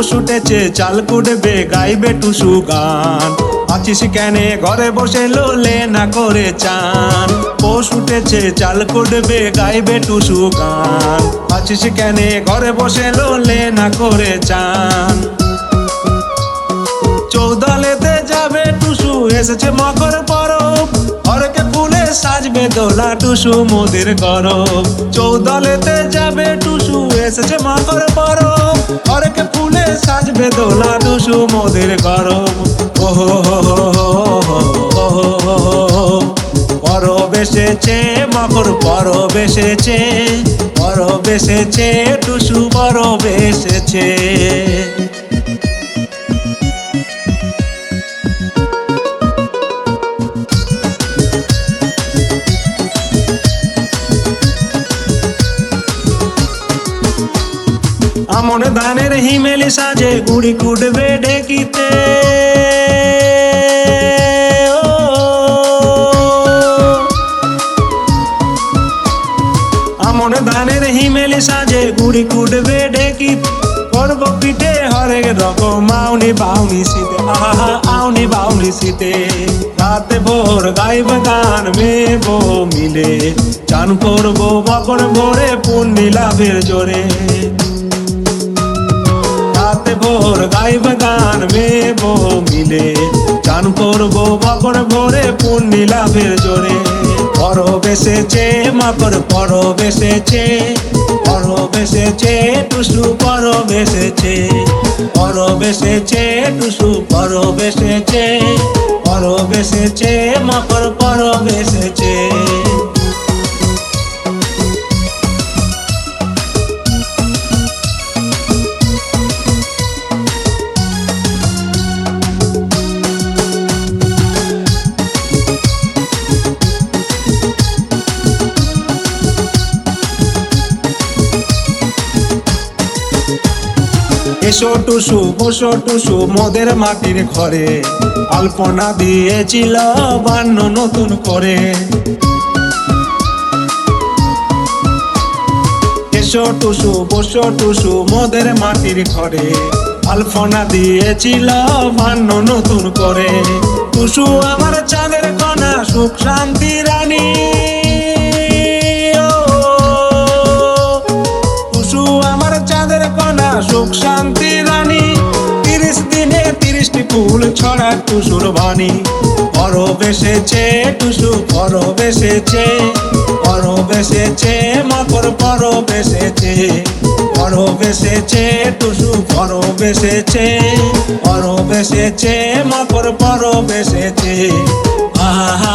পৌষ উঠেছে চাল কুটবে গাইবে টুসু গান। আছিস কেনে ঘরে বসে লোলে না করে চান। পৌষ উঠেছে চাল কুটবে গাইবে টুসু গান। আছিস কেনে ঘরে বসে লোলে না করে চান। চৌদলেতে যাবে টুসু এসেছে মকর পরব। হরকে ফুলে সাজবে দোলা টুসু মোদের গরব। চৌদলেতে যাবে টুসু এসেছে মকর পরব। হরকে ফুলে সাজবে দোলা টুসু মোদের গরব। ওহো পরব এসেছে মকর পরব এসেছে। পরব এসেছে টুসু পরব এসেছে। আমন ধানের হিমেলি সাজে গুড়ি কুটবে ঢেকিতে। আমন ধানের হিমেলি সাজে গুড়ি কুটবে ঢেকিতে। করব পিঠে হরেক রকম আউনি বাউনি শীতে। আহা আউনি বাউনি শীতে। রাতে ভোর গাইব গান মেব মিলে। চান করবো বকর ভোরে পুণ্যি লাভের জোরে। রাতে ভোর গাইব গান মেব মিলে। চান করবো বকর ভোরে পুণ্যি লাভের জোরে। পরব এসেছে মকর পরব এসেছে। পরব এসেছে টুসু পরব এসেছে। পরব এসেছে টুসু পরব এসেছে। পরব এসেছে মকর পরব এসেছে। এসো টুসু বসো টুসু মোদের মাটির ঘরে। আলপনা দিয়েছিল বান্ন নতুন করে। এসো টুসু বসো টুসু মোদের মাটির ঘরে। আলপনা দিয়েছিল বান্ন নতুন করে। টুসু আমার চাঁদের কণা সুখ শান্তি রানী। টুসু আমার চাঁদের কণা সুখ শান্তি রানী। 30 দিনে 30টি ফুল ছড়া টুসুর বাণী। পরব এসেছে টুসু পরব এসেছে। পরব এসেছে মকর পরব এসেছে। পরব এসেছে টুসু পরব এসেছে। পরব এসেছে মকর পরব এসেছে। আহা